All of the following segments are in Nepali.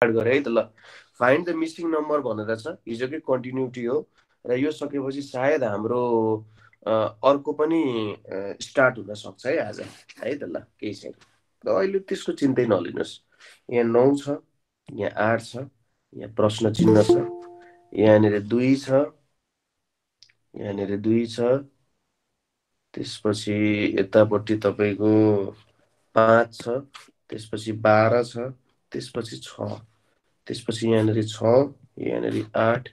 स्टार्ट गरेँ है त। ल फाइन्ड द मिसिङ नम्बर भनेर छ, हिजोकै कन्टिन्युटी हो र यो सकेपछि सायद हाम्रो अर्को पनि स्टार्ट हुन सक्छ है आज है त। ल केही छैन, र अहिले त्यसको चिन्तै नलिनुहोस्। यहाँ 9 छ, यहाँ 8 छ, यहाँ प्रश्न चिन्ह छ, यहाँनिर 2 छ, यहाँनिर 2 छ, त्यसपछि यतापट्टि तपाईँको 5 छ, त्यसपछि 12 छ, त्यसपछि 6, त्यसपछि यहाँनिर 6, यहाँनिर 8,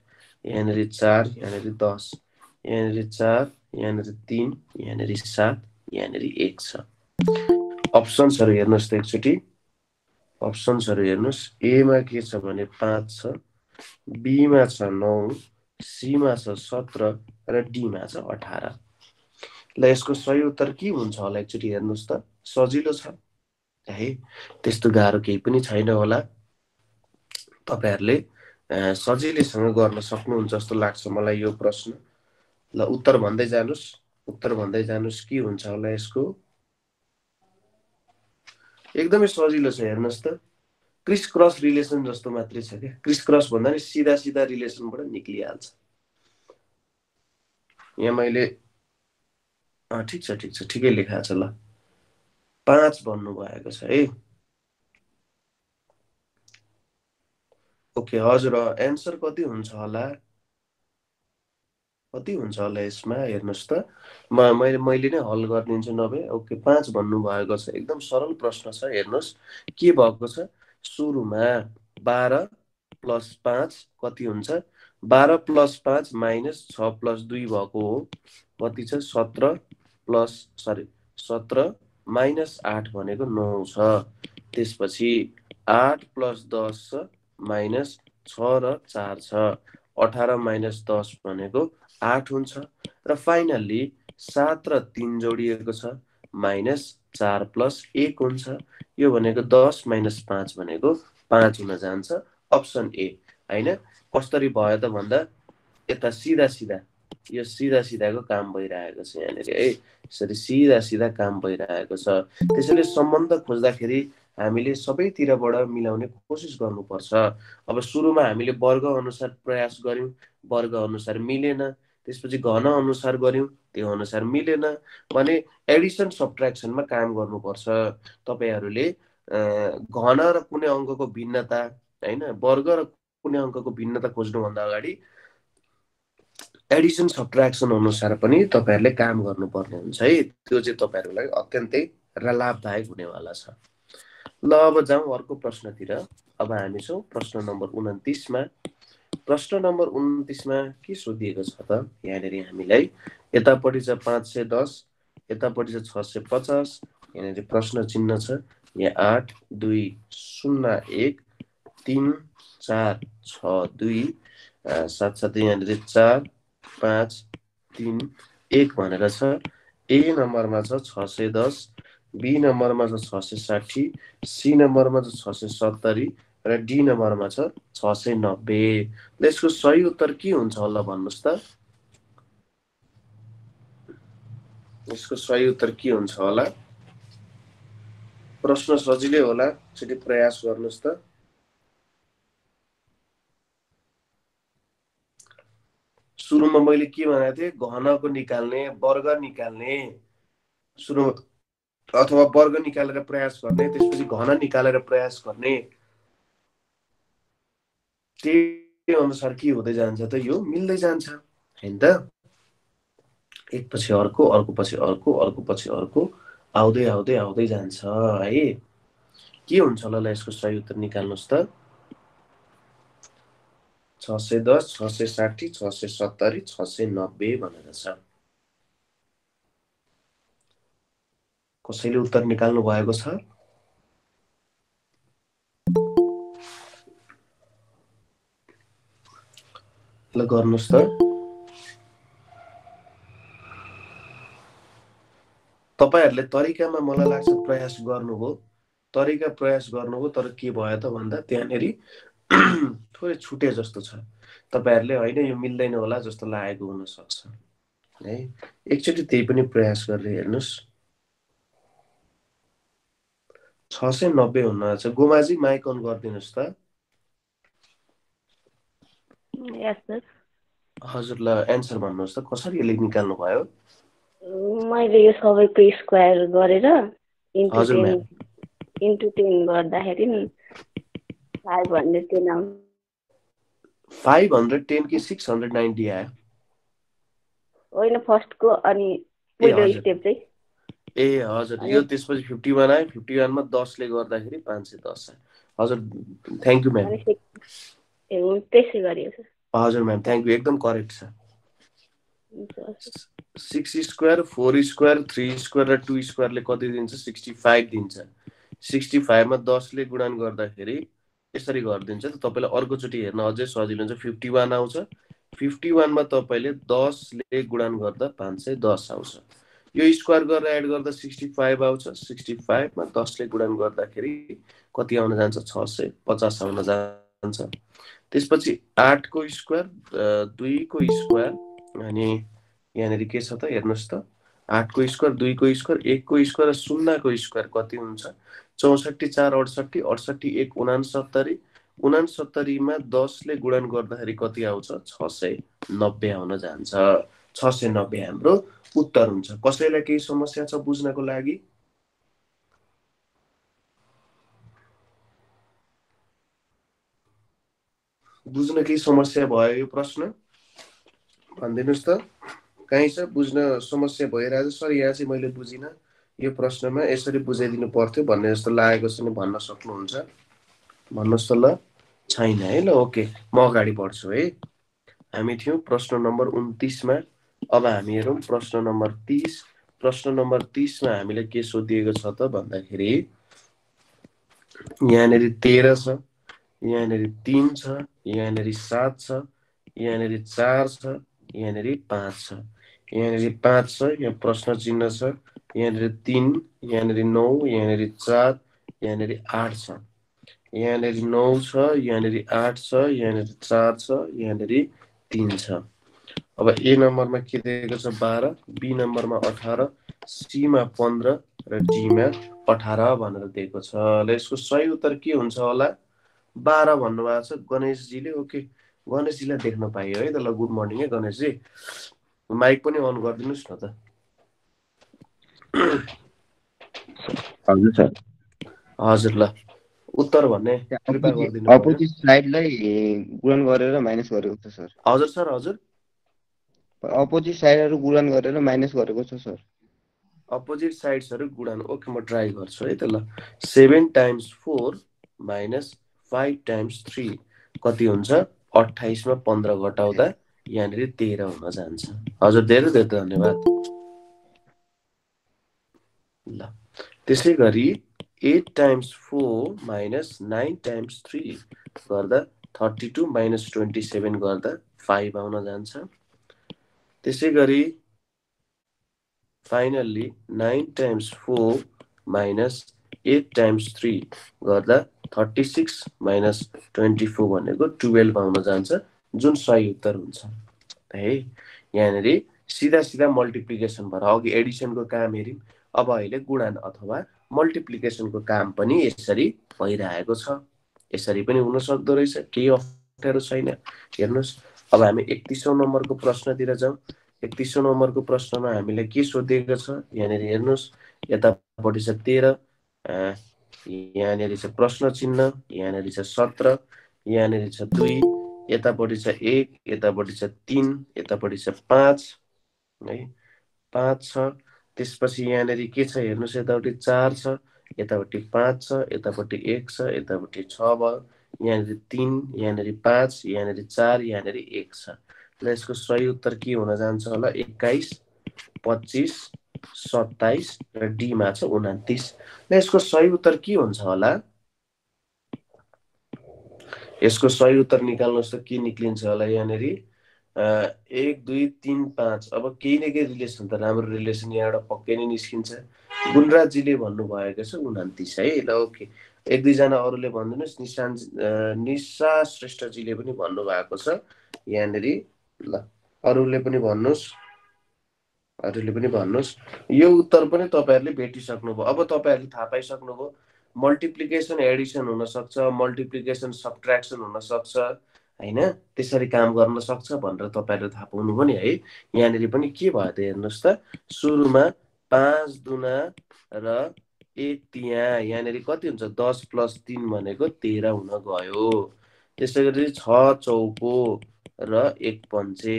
यहाँनिर 4, यहाँनिर 10, यहाँनिर 4, यहाँनिर 3, यहाँनिर 7, यहाँनिर 1 छ। अप्सन्सहरू हेर्नुहोस् त एकचोटि, अप्सन्सहरू हेर्नुहोस्। एमा के छ भने 5 छ, बीमा छ 9, सीमा छ 17 र डीमा छ 18। ल यसको सही उत्तर के हुन्छ होला एकचोटि हेर्नुहोस् त। सजिलो छ है, त्यस्तो गाह्रो केही पनि छैन होला। तपाईँहरूले सजिलैसँग गर्न सक्नुहुन्छ जस्तो लाग्छ मलाई यो प्रश्न। ल उत्तर भन्दै जानुहोस्, उत्तर भन्दै जानुहोस् के हुन्छ होला यसको। एकदमै सजिलो छ हेर्नुहोस् त, क्रिस क्रस रिलेसन जस्तो मात्रै छ क्या। क्रिस क्रस भन्दा नि सिधा सिधा रिलेसनबाट निक्लिहाल्छ। यहाँ मैले ठिक छ ठिक छ, ठिकै लेखाएको छ। ल 5 भन्नुभएको छ है। ओके हजुर, एन्सर कति हुन्छ होला, कति हुन्छ होला यसमा हेर्नुहोस् त। मैले नै हल गरिदिन्छु नभए। ओके 5 भन्नुभएको छ, एकदम सरल प्रश्न छ। हेर्नुहोस् के भएको छ, सुरुमा 12 प्लस 5 कति हुन्छ, 12 प्लस 5 माइनस 6 प्लस 2 भएको हो, कति छ 17 प्लस 17 माइनस 8 भनेको 9 छ। त्यसपछि 8 प्लस 10 छ माइनस 6 र 4 छ, 18 माइनस 10 भनेको 8 हुन्छ। र फाइनल्ली 7 र 3 जोडिएको छ, माइनस 4 प्लस 1 हुन्छ। यो भनेको 10 माइनस 5 भनेको 5 हुन जान्छ, अप्सन ए होइन। कसरी भयो त भन्दा यता सिधा सिधा, यो सिधा सिधाको काम भइरहेको छ यहाँनिर है, यसरी सिधा सिधा काम भइरहेको छ। त्यसैले सम्बन्ध खोज्दाखेरि हामीले सबैतिरबाट मिलाउने कोसिस गर्नुपर्छ। अब सुरुमा हामीले वर्ग अनुसार प्रयास गऱ्यौँ, वर्ग अनुसार मिलेन, त्यसपछि घन अनुसार गऱ्यौँ, त्यो अनुसार मिलेन भने एडिसन सब्ट्र्याक्सनमा काम गर्नुपर्छ। तपाईँहरूले घन र कुनै अङ्कको भिन्नता होइन, वर्ग र कुनै अङ्कको भिन्नता खोज्नुभन्दा अगाडि एडिसन सब्ट्र्याक्सन अनुसार पनि तपाईँहरूले काम गर्नुपर्ने हुन्छ है। त्यो चाहिँ तपाईँहरूलाई अत्यन्तै लाभदायक हुनेवाला छ। ल अब जाउँ अर्को प्रश्नतिर। अब हामी छौँ प्रश्न नम्बर 29मा। प्रश्न नम्बर 29मा के सोधिएको छ त, यहाँनिर हामीलाई यतापट्टि छ 510, यतापट्टि छ 650, यहाँनिर प्रश्न चिन्ह छ, यहाँ 8 2 0 1 3 4 6 2, साथसाथै यहाँनिर 4 5 3 1 भनेर छ। ए नम्बरमा छ 610, बी नम्बरमा छ 660, सी नम्बरमा छ 670 र डी नम्बरमा छ 690। यसको सही उत्तर के हुन्छ होला भन्नुहोस् त। यसको सही उत्तर के हुन्छ होला। प्रश्न सजिलै होला, एकचोटि प्रयास गर्नुहोस् त। सुरुमा मैले के भनेको थिएँ, घनको निकाल्ने, वर्ग निकाल्ने, सुरु अथवा वर्ग निकालेर प्रयास गर्ने, त्यसपछि घन निकालेर प्रयास गर्ने, त्यही अनुसार के हुँदै जान्छ त, यो मिल्दै जान्छ हैन त। एक पछि अर्को, अर्को पछि अर्को, अर्को पछि अर्को आउँदै आउँदै आउँदै जान्छ है। के हुन्छ होला यसको सही उत्तर निकाल्नुहोस् त। 610, 660, 670, 690 भनेर छ। कसैले उत्तर निकाल्नु भएको छ? ल गर्नुहोस् त। तपाईहरूले तरिकामा मलाई लाग्छ प्रयास गर्नुभयो, तरिका प्रयास गर्नुभयो, तर के भयो त भन्दा त्यहाँनेरि थोरै छुटे जस्तो छ। तपाईँहरूले होइन यो मिल्दैन होला जस्तो लागेको हुनसक्छ है। एकचोटि त्यही पनि प्रयास गरेर हेर्नुहोस्। 690 हुन छ। गोमाजी माइक अन गरिदिनुहोस् त। यस सर। हजुरलाई एन्सर भन्नुहोस् त कसरी यसले निकाल्नु भयो? मैले यो सबैको स्क्वायर गरेर इन्टु हजुर 10 म्याम। गर्दाखेरि 510 आउँछ। 510 कि 690 आयो? होइन फर्स्टको अनि ए पहिलो हजुर, स्टेप चाहिँ ए हजुर, यो अनि त्यसपछि 51 आयो। 51 मा 10 ले गर्दाखेरि 510 आयो। हजुर थ्याङ्क यू म्याम। अनि त्यसै गरियो सर। हजुर म्याम थ्याङ्क यू, एकदम करेक्ट छ। हुन्छ। 6 स्क्वायर 4 स्क्वायर 3 स्क्वायर र 2 स्क्वायरले कति दिन्छ? 65 दिन्छ। 65 मा 10 ले गुणन गर्दाखेरि यसरी गरिदिन्छ त तपाईँलाई अर्कोचोटि हेर्न अझै सजिलो हुन्छ। 51 आउँछ। 51 मा तपाईँले 10 ले गुणन गर्दा 510 आउँछ। यो स्क्वायर गरेर एड गर्दा 65 आउँछ। 65 मा 10 ले गुणन गर्दाखेरि कति आउन जान्छ? 650 आउन जान्छ। त्यसपछि 8 को स्क्वायर 2 को स्क्वायर अनि यहाँनिर के छ त हेर्नुहोस् त। 8 को स्क्वायर 2 को स्क्वायर 1 को स्क्वायर र 0 को स्क्वायर कति हुन्छ? 64 4 68 68 1 69 69 मा 10 ले गुणन गर्दाखेरि कति आउँछ? 690 आउन जान्छ। 690 हाम्रो उत्तर हुन्छ। कसैलाई केही समस्या छ बुझ्नको लागि? बुझ्न केही समस्या भयो यो प्रश्न? भनिदिनुहोस् त। कहीँ छ बुझ्न समस्या भइरहेको? सर यहाँ चाहिँ मैले बुझिनँ, यो प्रश्नमा यसरी बुझाइदिनु पर्थ्यो भन्ने जस्तो लागेको छ भने भन्न सक्नुहुन्छ। भन्नुहोस् त ल। छैन है, ल ओके म अगाडि बढ्छु है। हामी थियौँ प्रश्न नम्बर 29 मा। अब हामी हेरौँ प्रश्न नम्बर 30। प्रश्न नम्बर 30 मा हामीले के सोधिएको छ त भन्दाखेरि यहाँनिर 13 छ, यहाँनिर 3 छ, यहाँनिर 7 छ, यहाँनिर 4 छ, यहाँनिर 5 छ। यहाँनिर 5 छ, यहाँ प्रश्न चिन्ह छ। यहाँनिर 3, यहाँनिर 9, यहाँनिर 4, यहाँनिर 8 छ। यहाँनिर 9 छ, यहाँनिर 8 छ, यहाँनिर 4 छ, यहाँनिर 3 छ। अब ए नम्बरमा के दिएको छ? 12, बी नम्बरमा 18, सीमा 15 र डीमा 18 भनेर दिएको छ। ल यसको सही उत्तर के हुन्छ होला? 12 भन्नुभएको छ गणेशजीले। ओके, गणेशजीलाई देख्न पाइयो है त। ल गुड मर्निङ है गणेशजी। माइक पनि अन गरिदिनुहोस् न त। हजुर सर। हजुर ल उत्तर भन्ने कृपा गरिदिनु पर्यो। अपोजिट साइडलाई गुणन गरेर माइनस गरेको छ सर। हजुर सर, हजुर अपोजिट साइडहरू गुणन गरेर माइनस गरेको छ सर। अपोजिट साइड्सहरू गुणन। ओके म ट्राई गर्छु है त। ल 7 टाइम्स 4 माइनस 5 टाइम्स 3 कति हुन्छ? 28 मा 15 घटाउँदा यहाँनिर 13 हुन जान्छ। हजुर धेरै धेरै धन्यवाद। ल त्यसै गरी 8 टाइम्स 4 माइनस 9 टाइम्स 3 गर्दा 32 माइनस 27 गर्दा 5 आउन जान्छ। त्यसै गरी फाइनल्ली 9 टाइम्स 4 माइनस 8 टाइम्स 3 गर्दा 36 माइनस 24 भनेको 12 आउन जान्छ, जुन सही उत्तर हुन्छ है। यहाँनिर सिधा सिधा मल्टिप्लिकेसन भएर अघि एडिसनको काम हेऱ्यौँ, अब अहिले गुणन अथवा मल्टिप्लिकेसनको काम पनि यसरी भइरहेको छ। यसरी पनि हुन सक्दो रहेछ, केही अप्ठ्यारो छैन। हेर्नुहोस् अब हामी 31औं नम्बरको प्रश्नतिर जाउँ। 31औं नम्बरको प्रश्नमा हामीलाई के सोधिएको छ? यहाँनिर हेर्नुहोस्, यतापट्टि छ 13, यहाँनिर छ प्रश्न चिन्ह, यहाँनिर छ 17, यहाँनिर छ 2, यतापट्टि छ 1, यतापट्टि छ 3, यतापट्टि छ 5 है, 5 छ। त्यसपछि यहाँनिर के छ हेर्नुहोस्, यतापट्टि 4 छ, यतापट्टि 5 छ, यतापट्टि 1 छ, यतापट्टि 6 भयो, यहाँनिर 3, यहाँनिर 5, यहाँनिर 4, यहाँनिर 1 छ। ल यसको सही उत्तर के हुन जान्छ होला? 21, 25, 27 र डीमा छ 29। ल यसको सही उत्तर के हुन्छ होला? यसको सही उत्तर निकाल्नुहोस् त के निक्लिन्छ होला? यहाँनिर 1 2 3 5। अब केही न केही रिलेसन त राम्रो रिलेसन यहाँबाट पक्कै नै निस्किन्छ। गुणराजजीले भन्नुभएको छ 29 है। ल ओके, एक दुईजना अरूले भनिदिनुहोस्। निशा श्रेष्ठजीले पनि भन्नुभएको छ यहाँनिर। ल अरूले पनि भन्नुहोस्, अरूले पनि भन्नुहोस्। यो उत्तर पनि तपाईँहरूले भेटिसक्नुभयो। अब तपाईँहरूले थाहा पाइसक्नुभयो मल्टिप्लिकेसन एडिसन हुनसक्छ, मल्टिप्लिकेसन सब्ट्र्याक्सन हुनसक्छ हैन, त्यसरी काम गर्न सक्छ भनेर तपाईहरुले थाहा पाउनु पनि है। यहाँनिर पनि के भयो त हेर्नुस् त, सुरुमा 5 दुना र 1 तिहाई, यहाँनिर कति हुन्छ 10 + 3 भनेको 13 हुन गयो। त्यसैगरी 6 चौको र 1 पञ्चे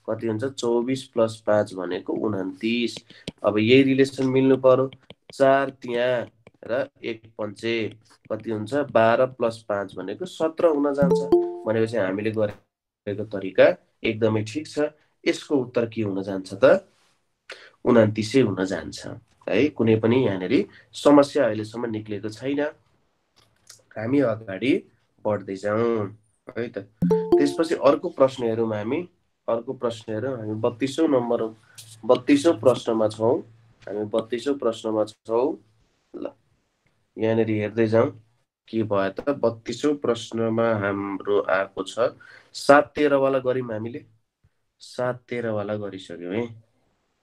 कति हुन्छ 24 + 5 भनेको 29। अब यही रिलेसन मिल्नु पर्यो। 4 तिहाई र 1 पञ्चे कति हुन्छ 12 + 5 भनेको 17 हुन जान्छ। भनेपछि हामीले गरेको तरिका एकदमै ठिक छ। यसको उत्तर के हुन जान्छ त 29 हुन जान्छ है। कुनै पनि यहाँनिर समस्या अहिलेसम्म निक्लेको छैन। हामी अगाडि बढ्दै जाउँ है त। त्यसपछि अर्को प्रश्न हेरौँ हामी। अर्को प्रश्न हेरौँ हामी 32औं नम्बर 32औं प्रश्नमा छौँ। हामी 32औं प्रश्नमा छौँ। ल यहाँनिर हेर्दै जाउँ के भयो त 32औं प्रश्नमा हाम्रो आएको छ 7 13 वाला गर्यौँ हामीले। 7 13 वाला गरिसक्यौँ है।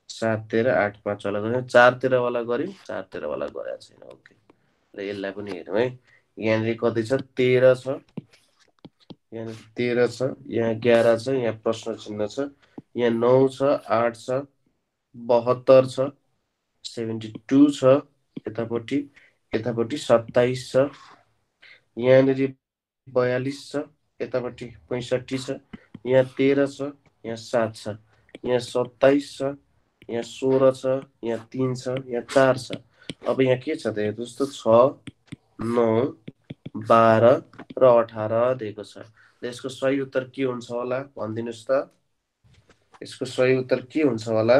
7 13 8 5 वाला गर्यौँ। 4 13 वाला गर्यौँ। 4 13 वाला गरेको छैन। ओके, र यसलाई पनि हेरौँ है। यहाँनिर कति छ 13 छ, यहाँ 13 छ, यहाँ 11 छ, यहाँ प्रश्न चिन्ह छ, यहाँ 9 छ, 8 छ, 72 छ, 72 छ, यतापट्टि 27 छ, यहाँनिर 42 छ, यतापट्टि 65 छ, यहाँ 13 छ, यहाँ 7 छ, यहाँ 27 छ, यहाँ 16 छ, यहाँ 3 छ, यहाँ 4 छ। अब यहाँ के छ त हेर्नुहोस् त 6 9 12 र 18 दिएको छ। यसको सही उत्तर के हुन्छ होला भनिदिनुहोस् त। यसको सही उत्तर के हुन्छ होला?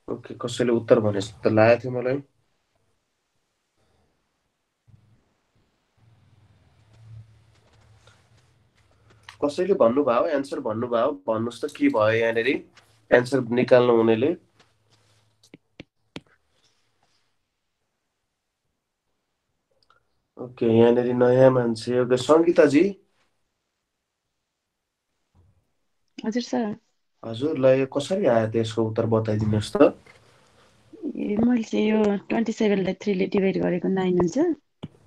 ओके, कसैले उत्तर भने जस्तो लागेको थियो मलाई। कसैले भन्नुभयो एन्सर भन्नुभयो, भन्नुहोस् त के भयो यहाँनिर एन्सर निकाल्नु हुनेले। ओके, यहाँनिर नयाँ मान्छे। ओके, सङ्गीताजी। हजुर सर। हजुरलाई कसरी आयो त यसको उत्तर बताइदिनुहोस् त। मैले चाहिँ यो 27 लाई 3 ले डिभाइड गरेको 9 हुन्छ।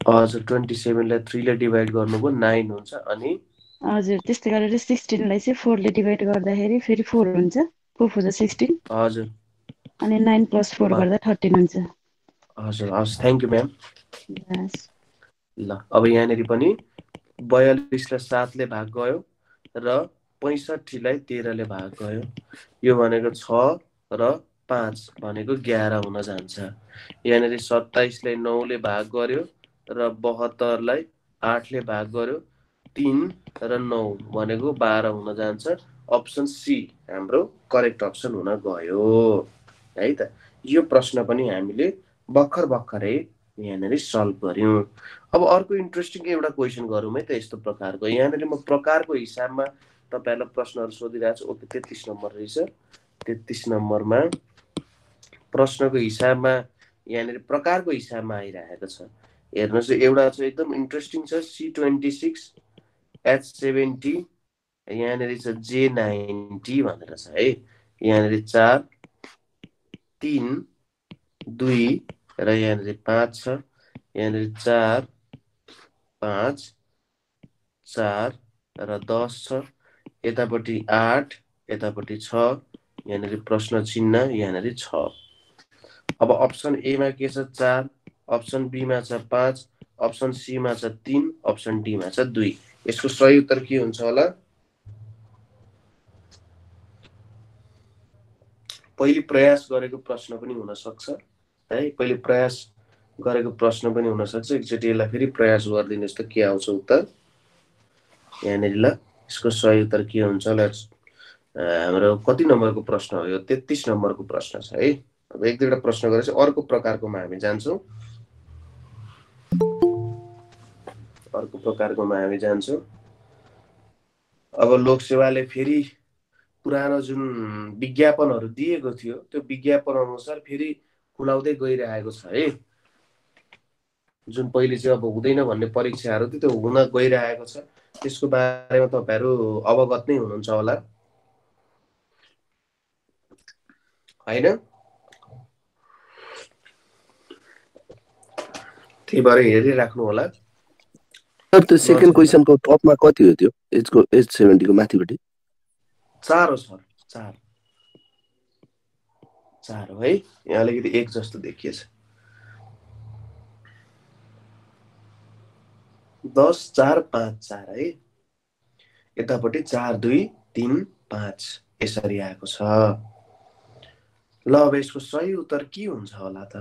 हजुर, 27 लाई 3 ले डिभाइड गर्नुभयो 9 हुन्छ। अनि हजुर त्यस्तै गरेर 16 लाई चाहिँ 4 ले डिभाइड गर्दाखेरि फेरि 4 हुन्छ। 4 4 16। हजुर, अनि 9 + 4 गर्दा 13 हुन्छ। हजुर, हस्, थ्याङ्क यू म्याम। यस। ल अब यहाँनिर पनि 42 लाई 7 ले भाग गयो र 65 लाई 13 ले भाग गयो। यो भनेको 6 र 5 भनेको 11 हुन जान्छ। यहाँनिर 27 लाई 9 ले भाग गर्यो र 72 लाई 8 ले भाग गर्यो। 3 र 9 भनेको 12 हुन जान्छ। अप्सन सी हाम्रो करेक्ट अप्सन हुन गयो है त। यो प्रश्न पनि हामीले भर्खरै यहाँनिर सल्भ गर्यौँ। अब अर्को इन्ट्रेस्टिङ एउटा क्वेसन गरौँ है त यस्तो प्रकारको। यहाँनिर म प्रकारको हिसाबमा तपाईँहरूलाई प्रश्नहरू सोधिरहेको छु। ओके, 33 नम्बर रहेछ। 33 नम्बरमा प्रश्नको हिसाबमा यहाँनिर प्रकारको हिसाबमा आइरहेको छ। हेर्नुहोस्, एउटा चाहिँ एकदम इन्ट्रेस्टिङ छ C26 H70, यहाँनिर छ J90 भनेर छ है। यहाँनिर 4 3 2 र यहाँनिर 5 छ। यहाँनिर 4 5 4 र 10 छ। यतापट्टि 8, यतापट्टि 6, यहाँनिर प्रश्न चिन्ह यहाँनिर 6। अब अप्सन एमा के छ 4, अप्सन बीमा छ 5, अप्सन सीमा छ 3, अप्सन डीमा छ 2। यसको सही उत्तर के हुन्छ होला? पहिले प्रयास गरेको प्रश्न पनि हुन सक्छ है। पहिले प्रयास गरेको प्रश्न पनि हुन सक्छ। एकचोटि यसलाई फेरि प्रयास गरिदिनुहोस् त के आउँछ उत्तर यहाँनिर। ल यसको सही उत्तर के हुन्छ होला? हाम्रो कति नम्बरको प्रश्न हो यो? 33 नम्बरको प्रश्न छ है। अब एक दुईवटा प्रश्न गरेपछि अर्को प्रकारकोमा हामी जान्छौँ। अर्को प्रकारकोमा हामी जान्छौँ। अब लोकसेवाले फेरि पुरानो जुन विज्ञापनहरू दिएको थियो त्यो विज्ञापन अनुसार फेरि खुलाउँदै गइरहेको छ है। जुन पहिले चाहिँ अब हुँदैन भन्ने परीक्षाहरू थियो त्यो हुन गइरहेको छ। त्यसको बारेमा तपाईँहरू अवगत नै हुनुहुन्छ होला। होइन? त्यही भएर हेरिराख्नु होला। सर त्यो सेकेन्ड क्वेसनको टपमा कति हो त्यो एज 70 को माथिपट्टि? 4 हो सर, 4 हो है। यहाँ अलिकति 1 जस्तो देखिएछ। 10 4 5 4 है। यतापट्टि 4 2 3 5 यसरी आएको छ। ल अब यसको सही उत्तर के हुन्छ होला त?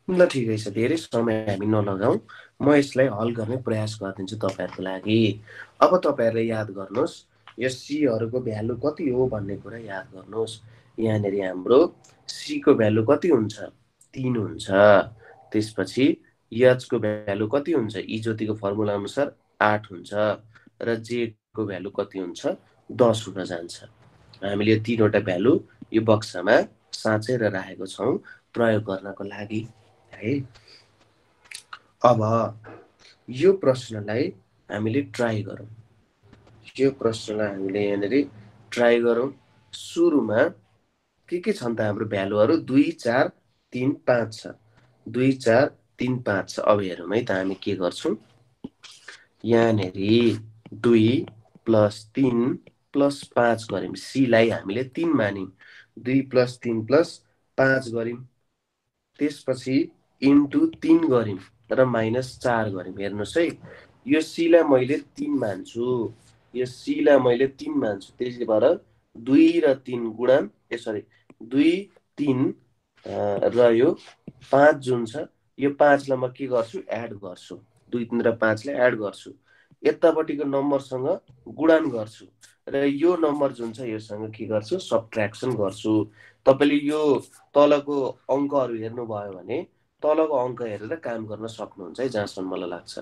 ल ठिकै छ, धेरै समय हामी नलगाउँ। म यसलाई हल गर्ने प्रयास गरिदिन्छु तपाईँहरूको लागि। अब तपाईँहरूले याद गर्नुहोस्, यो सीहरूको भ्यालु कति हो भन्ने कुरा याद गर्नुहोस्। यहाँनिर हाम्रो सीको भ्यालु कति हुन्छ? 3 हुन्छ। त्यसपछि एचको भ्यालु कति हुन्छ? ई ज्योतिको फर्मुला अनुसार 8 हुन्छ र जेको भ्यालु कति हुन्छ? 10 हुन जान्छ। हामीले यो 3वटा भ्यालु यो बक्सामा साँचेर राखेको छौँ प्रयोग गर्नको लागि है। अब यो प्रश्नलाई हामीले ट्राई गरौँ। यो प्रश्नलाई हामीले यहाँनिर ट्राई गरौँ। सुरुमा के छन् त हाम्रो भ्यालुहरू? 2 4 3 5 छ। 2 4 3 5 छ। अब हेरौँ है त हामी के गर्छौँ। यहाँनिर 2 + 3 + 5 गऱ्यौँ। सीलाई हामीले 3 मान्यौँ। 2 + 3 + 5 गऱ्यौँ। त्यसपछि इन्टु 3 गऱ्यौँ र -4 गऱ्यौँ। हेर्नुहोस् है, यो सीलाई मैले 3 मान्छु, यो सीलाई मैले 3 मान्छु। त्यसै भएर 2 र 3 गुणन 2 3 र यो 5 जुन छ, यो 5 लाई म के गर्छु? एड गर्छु। 2 3 र 5 लाई एड गर्छु। यतापट्टिको नम्बरसँग गुणन गर्छु र यो नम्बर जुन छ योसँग के गर्छु? सबट्र्याक्सन गर्छु। तपाईले यो तलको अङ्कहरू हेर्नुभयो भने तलको अङ्क हेरेर काम गर्न सक्नुहुन्छ है, जहाँसम्म मलाई लाग्छ।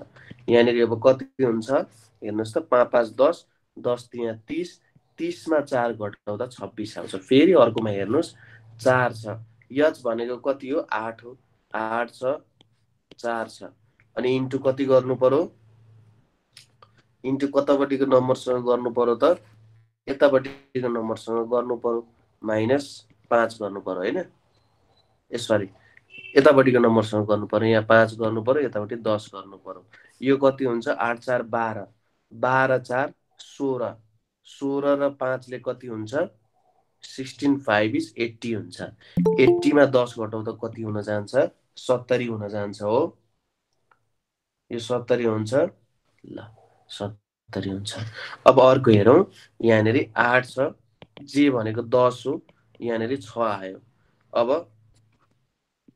यहाँनिर अब कति हुन्छ हेर्नुहोस् त। 5 5 10 10 यहाँ 30 30 मा 4 घटाउँदा 26 आउँछ। फेरि अर्कोमा हेर्नुहोस् 4 छ। यच भनेको कति हो? 8 हो। 8 छ 4 छ अनि इन्टु कति गर्नु पर्यो? इन्टु कतापट्टिको नम्बरसँग गर्नु पर्यो त? यतापट्टिको नम्बरसँग गर्नु पर्यो। -5 गर्नु पर्यो हैन? सरी, यतापट्टिको नम्बरसँग गर्नु पर्यो। यहाँ 5 गर्नु पर्यो, यतापट्टि 10 गर्नु पर्यो। यो कति हुन्छ? 8 4 12 12 4 16 16 र 5 ले कति हुन्छ? 16 5 = 80 हुन्छ। 80 मा 10 घटाउँदा कति हुन जान्छ? 70 हुन जान्छ हो। यो 70 हुन्छ। ल 70 हुन्छ। अब अर्को हेरौँ। यहाँनिर 8 छ, जे भनेको 10 हो, यहाँनिर 6 आयो। अब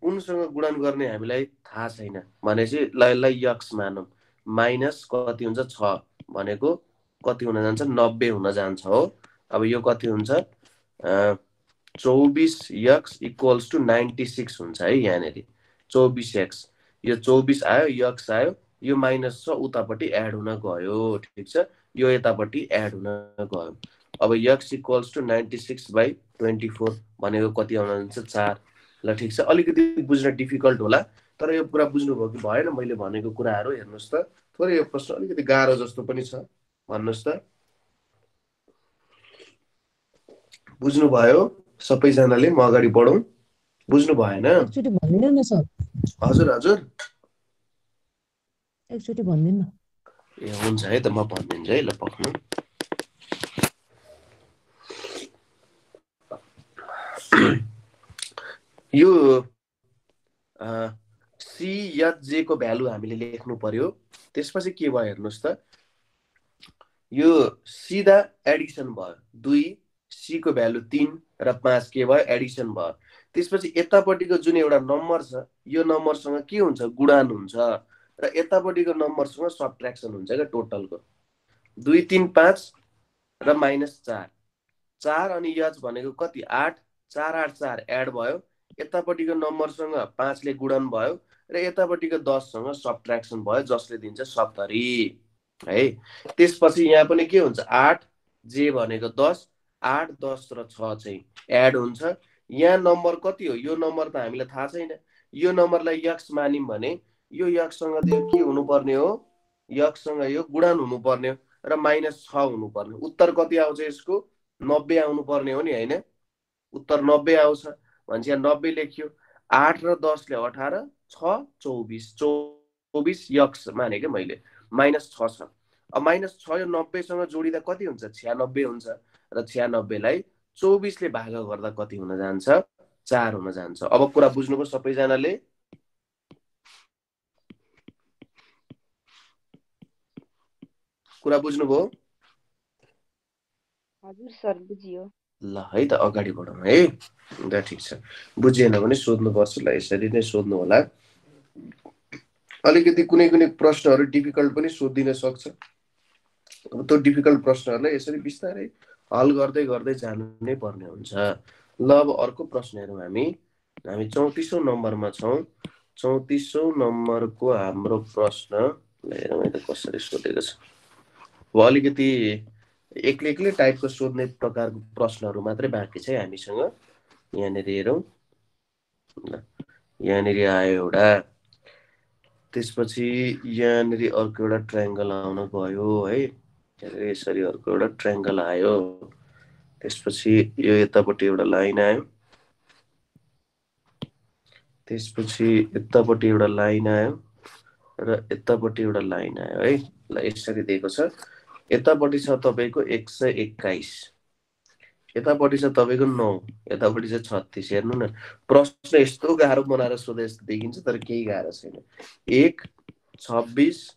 कुनसँग गुणन गर्ने हामीलाई थाहा छैन भनेपछि ल यक्स मानौँ। माइनस कति हुन्छ? 6 भनेको कति हुन जान्छ? 90 हुन जान्छ हो। अब यो कति हुन्छ? 24x = 96 हुन्छ है। यहाँनिर 24x, यो 24 आयो, यक्स आयो, यो माइनस छ उतापट्टि एड हुन गयो। ठिक छ, यो यतापट्टि एड हुन गयो। अब x = 96/24 भनेको कति आउन जान्छ? 4। ल ठिक छ, अलिकति बुझ्न डिफिकल्ट होला, तर यो कुरा बुझ्नुभयो कि भएन मैले भनेको कुराहरू? हेर्नुहोस् त, थोरै यो प्रश्न अलिकति गाह्रो जस्तो पनि छ। भन्नुहोस् त, बुझ्नुभयो सबैजनाले? म अगाडि बढौँ। बुझ्नु भएन? एकचोटि भन्दिनु न सर। हजुर हजुर, एकचोटि भन्दिनु। ए हुन्छ है त, म भनिदिन्छु है। ल पक्नु। यो CHJ को भ्यालु हामीले लेख्नु पर्यो। त्यसपछि के भयो हेर्नुहोस् त, यो सिधा एडिसन भयो। 2 C को भ्यालु 3 र 5 के भयो? एडिसन भयो। त्यसपछि यतापट्टिको जुन एउटा नम्बर छ यो नम्बरसँग के हुन्छ? गुणन हुन्छ र यतापट्टिको नम्बरसँग सबट्र्याक्सन हुन्छ क्या टोटलको। 2 3 5 र -4 4 अनि यच भनेको कति? 8 4 8 4 एड भयो। यतापट्टिको नम्बरसँग 5 ले गुणन भयो र यतापट्टिको 10 सँग सबट्र्याक्सन भयो, जसले दिन्छ 70 है। त्यसपछि यहाँ पनि के हुन्छ? 8 जे भनेको 10 8 10 र 6 चाहिँ एड हुन्छ। यहाँ नम्बर कति हो? यो नम्बर त हामीलाई थाहा छैन। यो नम्बरलाई यक्स मान्यौँ भने यो यक्ससँग यो के हुनुपर्ने हो, यक्ससँग यो गुणन हुनुपर्ने हो र -6 हुनुपर्ने। उत्तर कति आउँछ यसको? 90 आउनुपर्ने हो नि, होइन? उत्तर 90 आउँछ भनेपछि यहाँ 90 लेखियो। 8 र 10 ले 18, 6 24, 24 यक्स माने क्या मैले, -6 छ। अब -6 यो 90 सँग जोडिँदा कति हुन्छ? 96 हुन्छ र 96 लाई 24 ले भाग गर्दा कति हुन जान्छ? 4 हुन जान्छ। अब कुरा बुझ्नुभयो सबैजनाले? कुरा बुझ्नुभयो? हजुर सर बुझियो। ल है त अगाडि बढौँ है। ल ठिक छ, बुझिएन भने सोध्नुपर्छ। ल यसरी नै सोध्नु होला। अलिकति कुनै कुनै प्रश्नहरू डिफिकल्ट पनि सोधिदिन सक्छ। अब त्यो डिफिकल्ट प्रश्नहरूलाई यसरी बिस्तारै हल गर्दै गर्दै जानु नै पर्ने हुन्छ। ल अब अर्को प्रश्न हेरौँ हामी 34औं नम्बरमा छौँ। 34औं नम्बरको हाम्रो प्रश्न हेरौँ है त कसरी सोधेको छ। अब अलिकति एक्लै टाइपको सोध्ने प्रकारको प्रश्नहरू मात्रै बाँकी छ हामीसँग। यहाँनिर हेरौँ, यहाँनिर आयो एउटा, त्यसपछि यहाँनिर अर्को एउटा ट्रायङ्गल आउन गयो है। यसरी अर्को एउटा ट्रायङ्गल आयो, त्यसपछि यो यतापट्टि एउटा लाइन आयो, त्यसपछि यतापट्टि एउटा लाइन आयो र यतापट्टि एउटा लाइन आयो है। ल यसरी दिएको छ। यतापट्टि छ तपाईँको 121, यतापट्टि छ तपाईँको 9, यतापट्टि छ 36। हेर्नु न, प्रश्न यस्तो गाह्रो बनाएर सोधे जस्तो देखिन्छ तर केही गाह्रो छैन। 1 26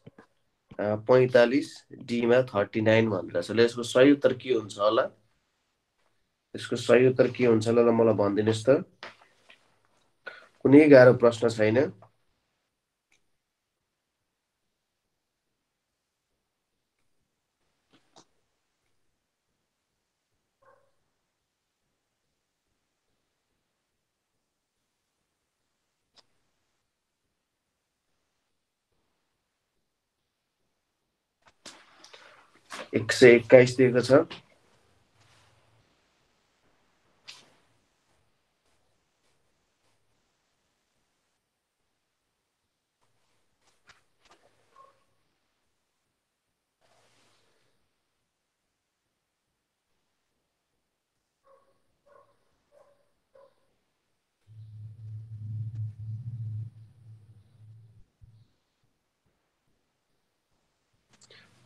45 डीमा 39 भनिरहेछ। ल यसको सही उत्तर के हुन्छ होला? यसको सही उत्तर के हुन्छ होला? मलाई भनिदिनुहोस् त। कुनै गाह्रो प्रश्न छैन? एक 121 दिएको छ।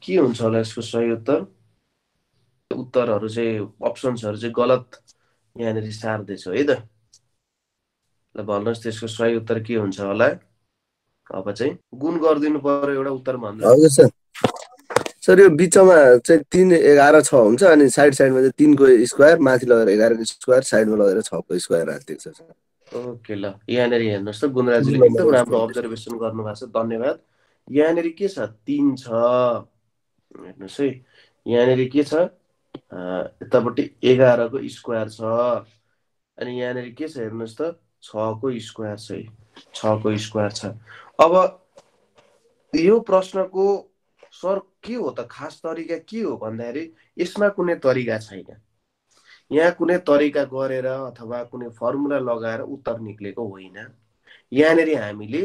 के हुन्छ होला यसको सही उत्तर? उत्तरहरू चाहिँ अप्सन्सहरू चाहिँ गलत यहाँनिर सार्दैछु है त। ल भन्नुहोस् त्यसको सही उत्तर के हुन्छ होला? अब चाहिँ गुण गरिदिनु पर्यो एउटा उत्तर भन्नु। हजुर सर। सर यो बिचमा चाहिँ 3 11 6 हुन्छ अनि साइडमा चाहिँ 3 को स्क्वायर, माथि लगेर 11 को स्क्वायर, साइडमा लगेर 6 को स्क्वायर राखिदिएको छ सर। ओके, ल यहाँनिर हेर्नुहोस् त, गुणराजले एकदम राम्रो अब्जर्भेसन गर्नुभएको छ, धन्यवाद। यहाँनिर के छ? 3 छ। हेर्नुहोस् है, यहाँनिर के छ? यतापट्टि 11 को स्क्वायर छ अनि यहाँनिर के छ हेर्नुहोस् त? 6 को स्क्वायर छ है, 6 को स्क्वायर छ। अब यो प्रश्नको सर के हो त? खास तरिका के हो भन्दाखेरि यसमा कुनै तरिका छैन। यहाँ कुनै तरिका गरेर अथवा कुनै फर्मुला लगाएर उत्तर निक्लेको होइन। यहाँनिर हामीले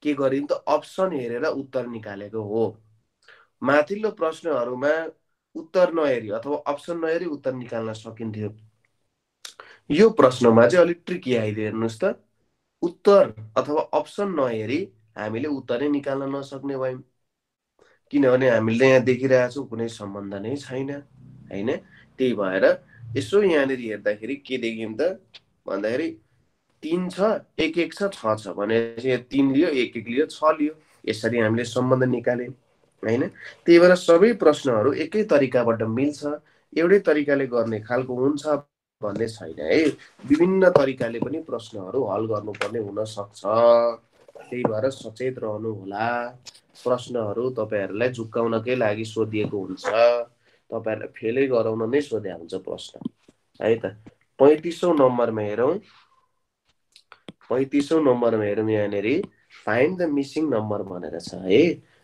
के गरिन् त? अप्सन हेरेर उत्तर निकालेको हो। माथिल्लो प्रश्नहरूमा उत्तर नहेरी अथवा अप्सन नहेरी उत्तर निकाल्न सकिन्थ्यो। यो प्रश्नमा चाहिँ अलिक ट्रिकी आइदियो। हेर्नुहोस् त, उत्तर अथवा अप्सन नहेरी हामीले उत्तरै निकाल्न नसक्ने भयौँ, किनभने हामीले यहाँ देखिरहेका छौँ कुनै सम्बन्ध नै छैन, होइन? त्यही भएर यसो यहाँनिर हेर्दाखेरि के देखिन्छ त भन्दाखेरि 3 छ, 1 1 छ, 6 छ भनेपछि 3 लियो, 1 1 लियो, 6 लियो। यसरी हामीले सम्बन्ध निकाल्यौँ, होइन? त्यही भएर सबै प्रश्नहरू एकै तरिकाबाट मिल्छ, एउटै तरिकाले गर्ने खालको हुन्छ भन्ने छैन है। विभिन्न तरिकाले पनि प्रश्नहरू हल गर्नुपर्ने हुन सक्छ। त्यही भएर सचेत रहनु होला। प्रश्नहरू तपाईँहरूलाई झुक्काउनकै लागि सोधिएको हुन्छ, तपाईँहरूलाई फेलै गराउन नै सोधे हुन्छ प्रश्न है त। 35औं नम्बरमा हेरौँ। 35औं नम्बरमा हेरौँ, यहाँनिर फाइन्ड द मिसिङ नम्बर भनेर छ है।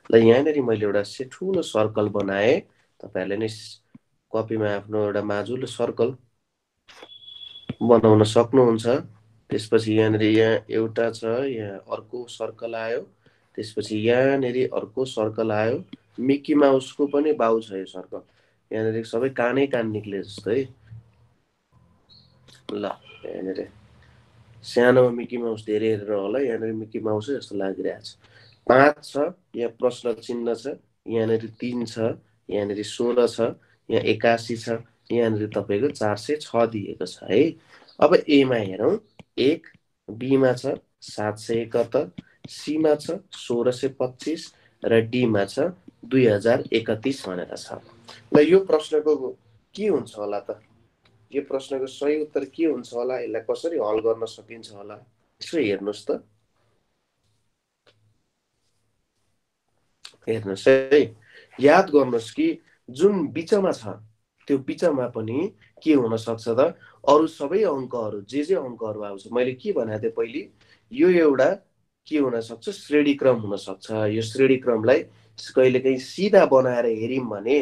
ल यहाँनिर मैले एउटा ठुलो सर्कल बनाएँ। तपाईँहरूले नै कपीमा आफ्नो एउटा माजुलो सर्कल बनाउन सक्नुहुन्छ। त्यसपछि यहाँनिर यहाँ एउटा छ, यहाँ अर्को सर्कल आयो, त्यसपछि यहाँनिर अर्को सर्कल आयो, मिकी माउसको पनि बाउ छ यो सर्कल। यहाँनिर सबै कानै कान निक्ले जस्तो है। ल यहाँनिर सानोमा मिकी माउस धेरै हेरेर होला, यहाँनिर मिकी माउस जस्तो लागिरहेको छ। 5 छ, यहाँ प्रश्न चिन्ह छ, यहाँनिर 3 छ, यहाँनिर 16 छ, यहाँ 81 छ, यहाँनिर तपाईँको 406 दिएको छ है। अब एमा हेरौँ, 1, बीमा छ 771, सीमा छ 1625 र डीमा छ 2031 भनेर छ। ल यो प्रश्नको के हुन्छ होला त? यो प्रश्नको सही उत्तर के हुन्छ होला? यसलाई कसरी हल गर्न सकिन्छ होला? यसो हेर्नुहोस् त, हेर्नुहोस् है, याद गर्नुहोस् कि जुन बिचमा छ त्यो बिचमा पनि के हुन सक्छ त? अरू सबै अङ्कहरू जे अङ्कहरू आउँछ, मैले के भनेको थिएँ पहिले, यो एउटा के हुन सक्छ? श्रेणी क्रम हुन सक्छ। यो श्रेणी क्रमलाई कहिलेकाहीँ सिधा बनाएर हेर्यौँ भने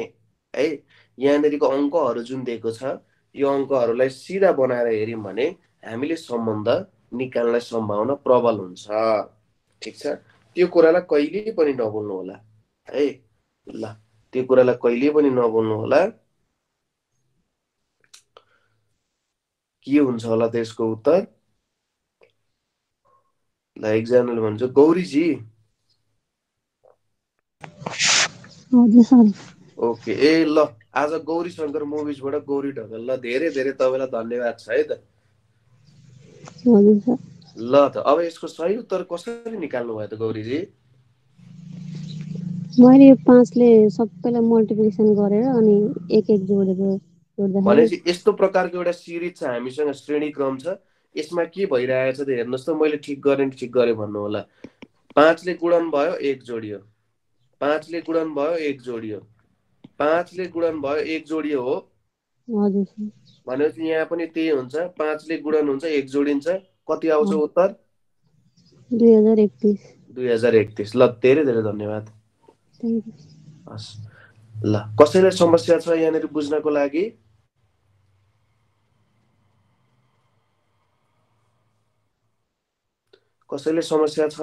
है, यहाँनिरको अङ्कहरू जुन दिएको छ यो अङ्कहरूलाई सिधा बनाएर हेर्यौँ भने हामीले सम्बन्ध निकाल्ने सम्भावना प्रबल हुन्छ। ठिक छ, त्यो कुरालाई कहिले पनि नभुल्नु होला है। ल त्यो कुरालाई कहिले पनि नभुल्नु होला। के हुन्छ होला त्यसको उत्तर? ल एकजनाले भन्छ गौरीजी। ओके, ए ल आज गौरी शङ्कर मुभिजबाट गौरी ढकाल। ल धेरै धेरै तपाईँलाई धन्यवाद छ है त। ल त अब यसको सही उत्तर कसरी निकाल्नु भयो त गौरीजी? मैले यो 5 ले सबैलाई मल्टिप्लिकेसन गरेर अनि एक एक जोडेको भनेपछि यस्तो प्रकारको एउटा सिरिज छ हामीसँग, श्रेणी क्रम छ। यसमा के भइरहेछ त हेर्नुहोस् त, मैले ठिक गरेँ नि ठिक गरेँ भन्नु होला। 5 ले गुणन भयो 1 जोडियो, 5 ले गुणन भयो 1 जोडियो, 5 ले गुणन भयो 1 जोडियो हो। हजुर सर। भनेपछि यहाँ पनि त्यही हुन्छ, 5 ले गुणन हुन्छ 1 जोडिन्छ, कति आउँछ उत्तर? 2031। 2031। ल धेरै धेरै धन्यवाद। Thank you. हस्, ल कसैलाई समस्या छ यहाँनिर बुझ्नको लागि? कसैले समस्या छ?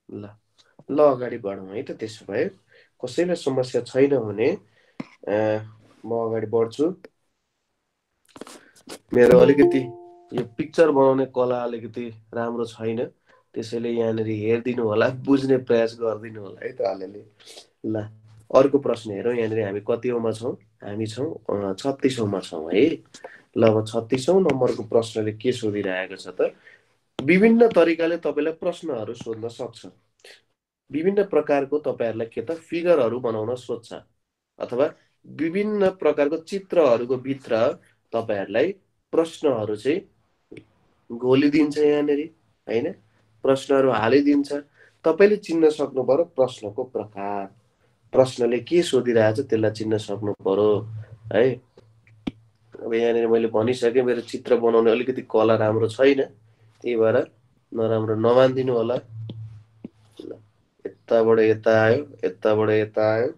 ल ल अगाडि बढौँ है त। त्यसो भए कसैलाई समस्या छैन भने म अगाडि बढ्छु। मेरो अलिकति यो पिक्चर बनाउने कला अलिकति राम्रो छैन, त्यसैले यहाँनिर हेरिदिनु होला, बुझ्ने प्रयास गरिदिनु होला है त अलिअलि। ल अर्को प्रश्न हेरौँ, यहाँनिर हामी कतिौँमा छौँ? हामी छौँ 36औँमा छौँ है। ल अब 36औँ नम्बरको प्रश्नले के सोधिरहेको छ त? विभिन्न तरिकाले तपाईँलाई प्रश्नहरू सोध्न सक्छ। विभिन्न प्रकारको तपाईँहरूलाई के त फिगरहरू बनाउन सोध्छ, अथवा विभिन्न प्रकारको चित्रहरूको भित्र तपाईँहरूलाई प्रश्नहरू चाहिँ घोलिदिन्छ यहाँनिर होइन, प्रश्नहरू हालिदिन्छ। तपाईँले चिन्न सक्नु पर्यो प्रश्नको प्रकार, प्रश्नले के सोधिरहेछ त्यसलाई चिन्न सक्नु पर्यो है। अब यहाँनिर मैले भनिसकेँ मेरो चित्र बनाउने अलिकति कला राम्रो छैन, त्यही भएर नराम्रो नमानिदिनु होला। यताबाट यता आयो, यताबाट यता आयो,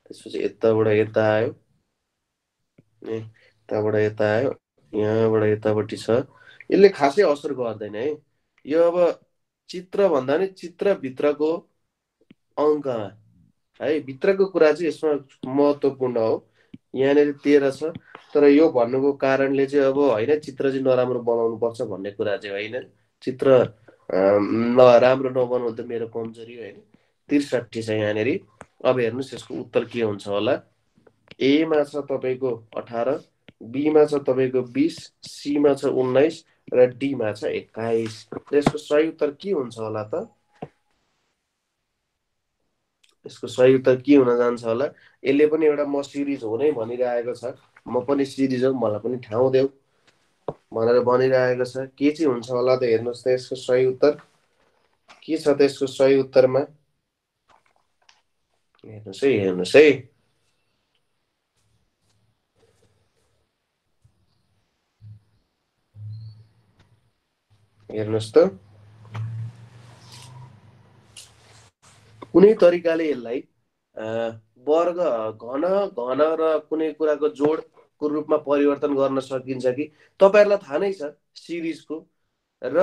त्यसपछि यताबाट यता आयो, यताबाट यता आयो, यहाँबाट यतापट्टि छ। यसले खासै असर गर्दैन है। यो अब चित्र भन्दा नि चित्रभित्रको अङ्कमा है, भित्रको कुरा चाहिँ यसमा महत्त्वपूर्ण हो। यहाँनिर 13 छ, तर यो भन्नुको कारणले चाहिँ अब होइन चित्र चाहिँ नराम्रो बनाउनुपर्छ भन्ने कुरा चाहिँ होइन। चित्र राम्रो नबनाउनु त मेरो कमजोरी होइन। 63 छ यहाँनिर। अब हेर्नुहोस् यसको उत्तर के हुन्छ होला। एमा छ तपाईँको 18, बीमा छ तपाईँको 20, सीमा छ 19 र डीमा छ 21। यसको सही उत्तर के हुन्छ होला त? यसको सही उत्तर के हुन जान्छ होला? यसले पनि एउटा म सिरिज हो नै भनिरहेको छ, म पनि सिरिज हो मलाई पनि ठाउँ देऊ भनेर भनिरहेको छ। के चाहिँ हुन्छ होला त हेर्नुहोस् त यसको सही उत्तर के छ त? यसको सही उत्तरमा हेर्नुहोस् है, हेर्नुहोस् है, हेर्नुहोस् त। कुनै तरिकाले यसलाई वर्ग घन घन र कुनै कुराको जोड को रूपमा परिवर्तन गर्न सकिन्छ कि तपाईहरुलाई थाहा नै छ सिरिजको र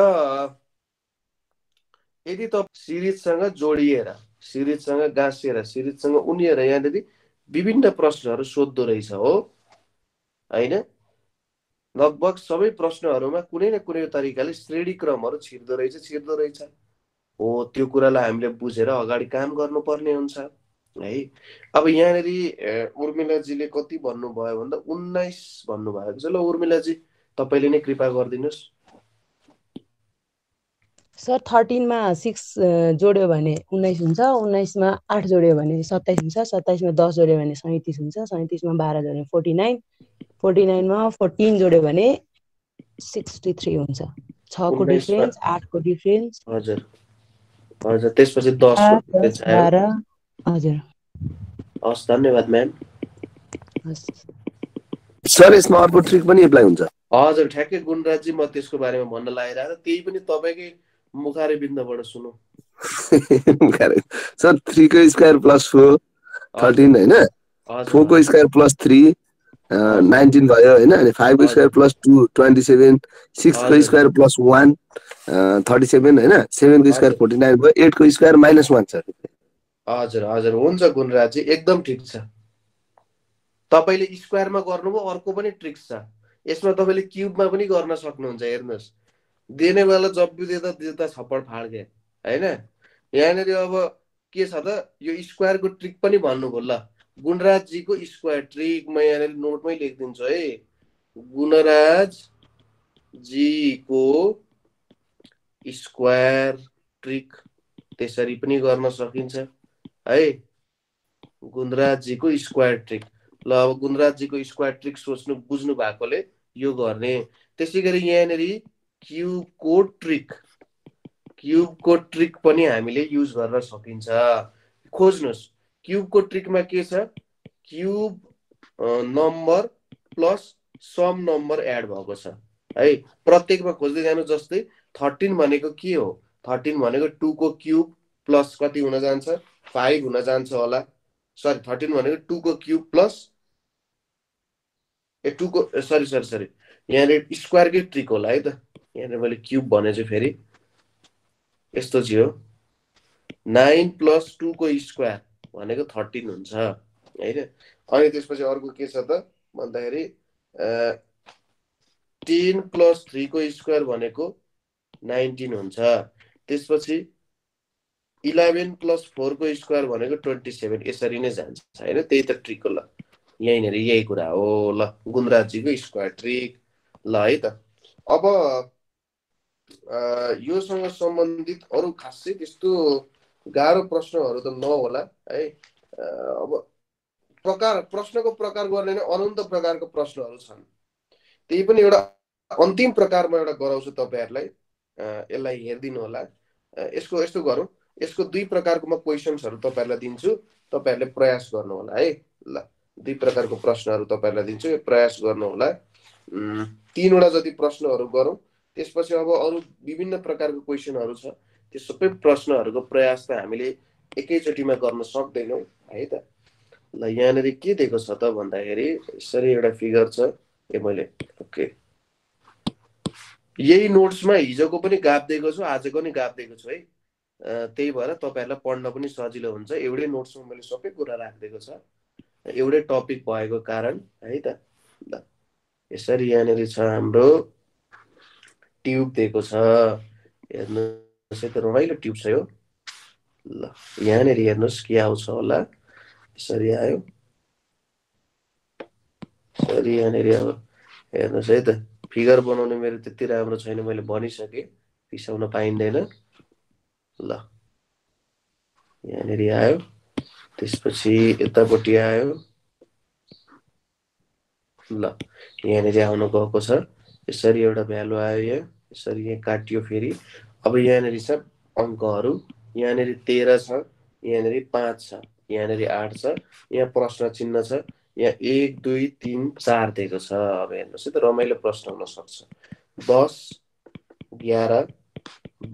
यदि तपाईं सिरिजसँग जोडिएर सिरिजसँग गाँसिएर सिरिजसँग उनिएर यहाँनिर विभिन्न प्रश्नहरू सोध्दो रहेछ हो हैन लगभग सबै प्रश्नहरूमा कुनै न कुनै तरिकाले श्रेणी क्रमहरू छिर्दो रहेछ हो त्यो कुरालाई हामीले बुझेर अगाडि काम गर्नुपर्ने हुन्छ है अब यहाँनिर उर्मिलाजीले कति भन्नुभयो भन्दा 19 भन्नुभएको छ ल उर्मिलाजी तपाईले नै कृपा गरिदिनुस् सर 13 मा 6 जोड्यो भने 19 हुन्छ 19 मा 8 जोड्यो भने 27 हुन्छ 27 मा 10 जोड्यो भने 37 हुन्छ 37 मा 12 जोड्यो भने 49 49 मा 14 जोड्यो भने 63 हुन्छ 6 को 19 मा डिफरेन्स 8 को डिफरेन्स हजुर हजुर त्यसपछि 10 को 8 10 डिफरेन्स आयो 12 हजुर हस् धन्यवाद म्याम हस् सर यसमा अर्को ट्रिक पनि एप्लाई हुन्छ हजुर ठ्याक्कै गुणराजी म त्यसको बारेमा भन्न लागिरहेको त्यही पनि तपाईकै मुखारे बिन्दबाट सुनौ सर 3 को स्क्वायर प्लस 4 13 हैन 4 को स्क्वायर प्लस 3 19 भयो हैन अनि 5 को स्क्वायर प्लस 2 27 6 को स्क्वायर प्लस 1 37 हैन 7 को स्क्वायर 49 भयो 8 को स्क्वायर माइनस 1 छ हजुर हजुर हुन्छ गुणराजी एकदम ठिक छ तपाईले स्क्वायरमा गर्नुभयो अर्को पनि ट्रिक छ यसमा तपाईले क्युबमा पनि गर्न सक्नुहुन्छ हेर्नुस् देने वाला जब भी देता देता छप्पड फाड गए हैन यहाँनिर अब के छ त यो स्क्वायरको ट्रिक पनि भन्नुभयो ल गुणराज जीको स्क्वायर ट्रिक म यहाँनिर नोटमै लेखिदिन्छु है गुणराज जीको स्क्वायर ट्रिक त्यसरी पनि गर्न सकिन्छ है गुणराज जीको स्क्वायर ट्रिक ल अब गुणराज जीको स्क्वायर ट्रिक सोच्नु बुझ्नु भएकोले यो गर्ने त्यसैगरी यहाँनिर क्युबको ट्रिक पनि हामीले युज गर्न सकिन्छ खोज्नुस् क्युबको ट्रिकमा के छ cube number plus some number add भएको छ है प्रत्येकमा खोज्दै जानु जस्तै 13 भनेको के हो 13 भनेको 2 को क्युब प्लस कति हुन जान्छ 5 हुन जान्छ होला सरी 13 भनेको 2 को क्युब प्लस 2 को सरी यहाँ स्क्वायरकै ट्रिक होला है त यहाँ मैले क्युब भने चाहिँ फेरि यस्तो चाहिँ हो 9 प्लस 2 को स्क्वायर भनेको 13 हुन्छ हैन अनि त्यसपछि अर्को के छ त भन्दाखेरि 10 प्लस 3 को स्क्वायर भनेको 19 हुन्छ त्यसपछि 11 प्लस 4 को स्क्वायर भनेको 27 यसरी नै जान्छ हैन त्यही त ट्रिक हो ल यहीँनिर यही कुरा हो ल गुणराजीको स्क्वायर ट्रिक ल है त अब योसँग सम्बन्धित अरु खासै त्यस्तो गाह्रो प्रश्नहरू त नहोला है अब प्रश्नको प्रकार गर्ने नै अनन्त प्रकारको प्रश्नहरू छन् त्यही पनि एउटा अन्तिम प्रकारमा एउटा गराउँछु तपाईहरुलाई यसलाई हेर्दिनु होला यसको यस्तो गरौँ यसको दुई प्रकारको म क्वेशन्सहरु तपाईहरुलाई दिन्छु तपाईहरुले प्रयास गर्नु होला है ल दुई प्रकारको प्रश्नहरु तपाईहरुलाई दिन्छु यो प्रयास गर्नु होला 3 वटा जति प्रश्नहरु गरौँ त्यसपछि अब अरु विभिन्न प्रकारको क्वेशनहरु छ त्यो सबै प्रश्नहरुको प्रयास त हामीले एकैचोटीमा गर्न सक्दैनौं है त ल यहाँनेरि के दिएको छ त भन्दाखेरि यसरी एउटा फिगर छ ए मैले ओके यही नोट्समा हिजोको पनि गाप दिएको छु आजको पनि गाप दिएको छु है त्यही भएर तपाईहरुलाई पढ्न पनि सजिलो हुन्छ एउटै नोट्समा मैले सबै कुरा राखिदिएको छ एउटै टपिक भएको कारण है त ल यसरी यहाँनेरि छ हाम्रो ट्युब दिएको छ हेर्नुस् है त रमाइलो ट्युब छ यो ल यहाँनेरि हेर्नुस् के आउँछ होला यसरी आयो यसरी यहाँनेरि अब हेर्नुस् है त फिगर बनाउने मेरो त्यति राम्रो छैन मैले भनिसके रिसाउन पाइँदैन ल यहाँनेरि आयो त्यसपछि यतापट्टि आयो ल यहाँनेरि आउन गएको छ यसरी एउटा भ्यालु आयो यहाँ यसरी यहाँ काटियो फेरि अब यहाँनेरि छ अंकहरु यहाँनेरि 13 छ यहाँनेरि 5 छ यहाँनेरि 8 छ यहाँ प्रश्न चिन्ह छ यहाँ 1 2 3 4 दिएको छ अब हेर्नुस् है त रमाइलो प्रश्न हुन सक्छ 10 11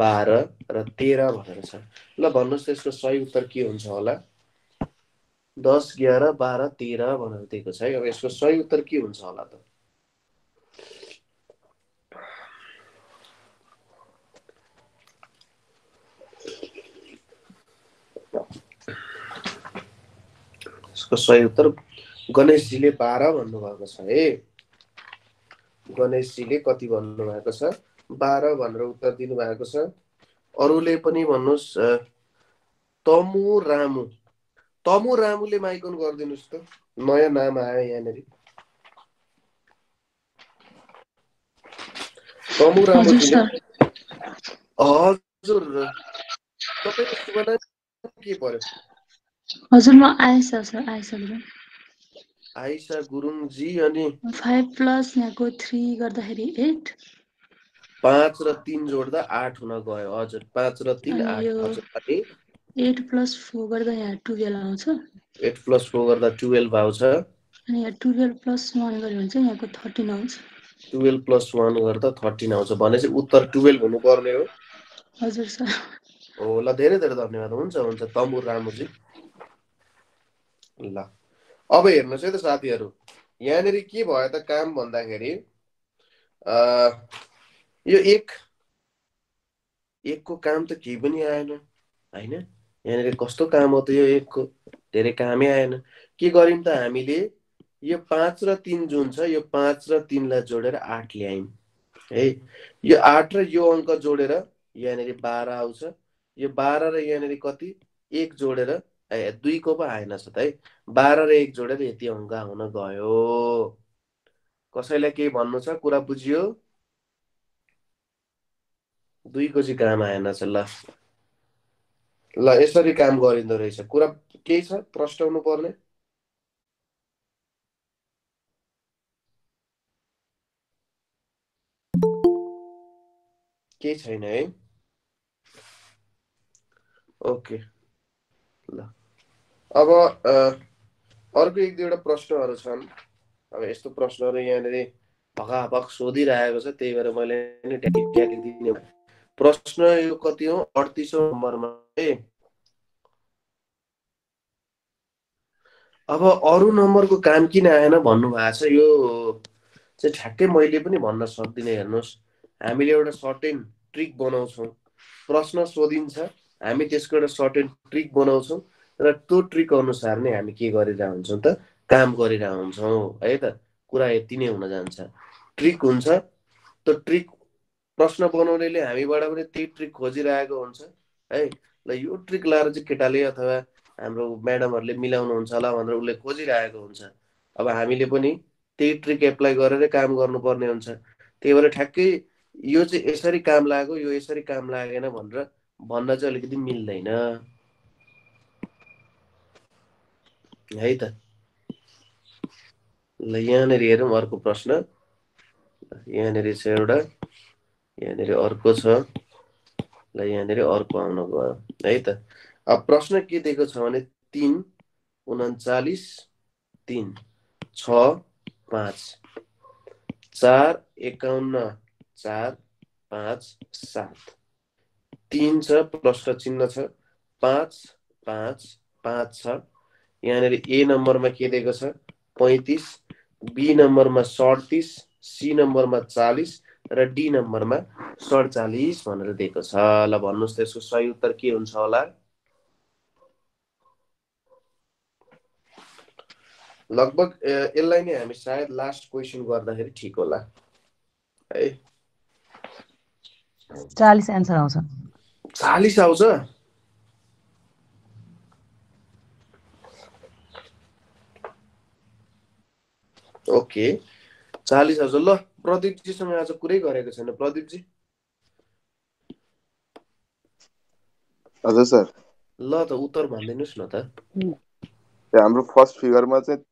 12 र 13 भनेर छ ल भन्नुस् त्यसको सही उत्तर के हुन्छ होला 10, 11, 12, 13 भनेर दिएको छ है। अब यसको सही उत्तर के हुन्छ होला त? यसको सही उत्तर गणेशजीले 12 भन्नुभएको छ है। गणेशजीले कति भन्नुभएको छ? 12 भनेर उत्तर दिनुभएको छ। अरूले पनि भन्नुहोस्। तमु रामु। तमु रामुले माइक अन गरिदिनुहोस् त। नयाँ नाम आयो यहाँनिर। तमु रामु हजुर तपाईको शुभ नाम के पर्यो? हजुर म आयशा सर, आयशा गुरुङ। आयशा गुरुङजी। अनि 5 प्लस यहाँको 3 गर्दाखेरि 8 5 र 3 जोड्दा 8 हुन गयो। हजुर 5 र 3 8। हजुर अनि 8 प्लस 4 गर्दा यहाँ 12 आउँछ। 8 प्लस 4 गर्दा 12 आउँछ। अनि यहाँ 12 प्लस 1 गर्यो भने चाहिँ यहाँको 13 आउँछ। 12 प्लस 1 गर्दा 13 आउँछ भनेपछि उत्तर 12 हुनुपर्ने हो। हजुर सर। हो ल, धेरै धेरै धन्यवाद। हुन्छ तमु रामुजी। ल अब हेर्नुहोस् है त साथीहरू, यहाँनिर के भयो त काम भन्दाखेरि यो एकको काम त केही पनि आएन हैन। यहाँनिर कस्तो काम हो त यो एकको? धेरै कामै आएन। के गर्यौं त हामीले? यो 5 र 3 जुन छ, यो 5 र 3 लाई जोडेर 8 ल्यायौं है। यो 8 र यो अङ्क जोडेर यहाँनिर 12 आउँछ। यो 12 र यहाँनिर कति 1 जोडेर 2 को पो आएन छ त है। 12 र 1 जोडेर यति अङ्क आउन गयो। कसैलाई केही भन्नु छ? कुरा बुझियो? 2 को चाहिँ काम आएन छ। ल ल यसरी काम गरिँदो रहेछ। कुरा केही छ प्रश्न पर्ने? केही छैन है। ओके ल अब अर्को एक दुईवटा प्रश्नहरू छन्। अब यस्तो प्रश्नहरू यहाँनिर भगाभग सोधिरहेको छ, त्यही भएर मैले नि ट्याग दिने। प्रश्न यो कति हो? 38औं नम्बरमा है। अब अरू नम्बरको काम किन आएन भन्नुभएको छ। यो चाहिँ ठ्याक्कै मैले पनि भन्न सक्दिनँ। हेर्नुहोस्, हामीले एउटा सर्टेन ट्रिक बनाउँछौँ। प्रश्न सोधिन्छ, हामी त्यसको एउटा सर्टेन ट्रिक बनाउँछौँ र त्यो ट्रिक अनुसार नै हामी के गरिरहेको हुन्छौँ त? काम गरिरहेको हुन्छौँ है त। कुरा यति नै हुन जान्छ। ट्रिक हुन्छ, त्यो ट्रिक प्रश्न बनाउनेले हामीबाट पनि त्यही ट्रिक खोजिरहेको हुन्छ है। ल यो ट्रिक लाएर चाहिँ केटाले अथवा हाम्रो म्याडमहरूले मिलाउनुहुन्छ होला भनेर उसले खोजिरहेको हुन्छ। अब हामीले पनि त्यही ट्रिक एप्लाई गरेर काम गर्नुपर्ने हुन्छ। त्यही भएर ठ्याक्कै यो चाहिँ यसरी काम लाग्यो, यो यसरी काम लागेन भनेर भन्न चाहिँ अलिकति मिल्दैन है त। ल यहाँनिर हेरौँ अर्को प्रश्न। यहाँनिर छ एउटा, यहाँनिर अर्को छ। ल यहाँनिर अर्को आउन गयो है त। अब प्रश्न के दिएको छ भने 3, 39, 3, 6, 5, 4, 51, 4, 5, 7। 3 छ, प्रश्न चिन्ह छ, 5, 5, 5 छ। यहाँनिर ए नम्बरमा के दिएको छ? 35, बी नम्बरमा 37, सी नम्बरमा 40 र डी नम्बरमा 47 भनेर दिएको छ। ल भन्नुहोस् त यसको सही उत्तर के हुन्छ होला? लगभग यसलाई नै हामी सायद लास्ट क्वेसन गर्दाखेरि ठिक होला है। 40 एन्सर आउँछ। 40 आउँछ? ओके 40 आउँछ। ल प्रदीपजीसँग आज कुरै गरेको छैन। प्रदीपजी। हजुर सर। ल त उत्तर भनिदिनुहोस् न त। हाम्रो फर्स्ट फिगरमा चाहिँ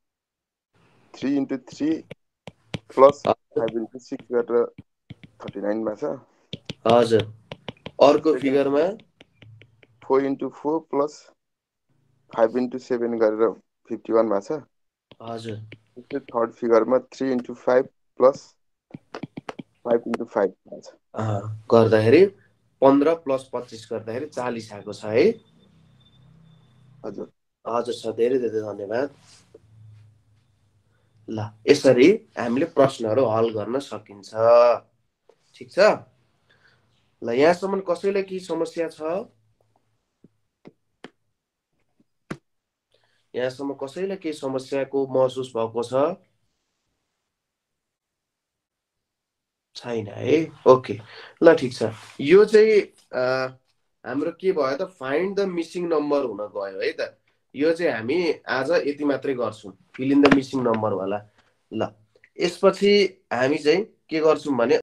3 into 3 प्लस 5 into 6 गरेर 39 मा छ। हजुर। अर्को फिगरमा 4 into 4 प्लस 5 into 7 गरेर 51 मा छ। हजुर। थर्ड फिगरमा 3 into 5 प्लस 5 into 5 मा छ। गर्दाखेरि 15 प्लस 25 गर्दाखेरि 40 आएको छ है। हजुर। हजुर सर, धेरै धेरै धन्यवाद। ल, यसरी हामीले प्रश्नहरू हल गर्न सकिन्छ। ठिक छ। ल, यहाँसम्म कसैलाई केही समस्या छ? यहाँसम्म कसैलाई केही समस्याको महसुस भएको छ? छैन है? ओके, ल ठिक छ। यो चाहिँ हाम्रो के भयो त, फाइन्ड द मिसिङ नम्बर हुन गयो है त। यो चाहिँ हामी आज यति मात्रै गर्छौँ, fill in the missing number वाला। ल, यसपछि हामी चाहिँ के गर्छौँ भने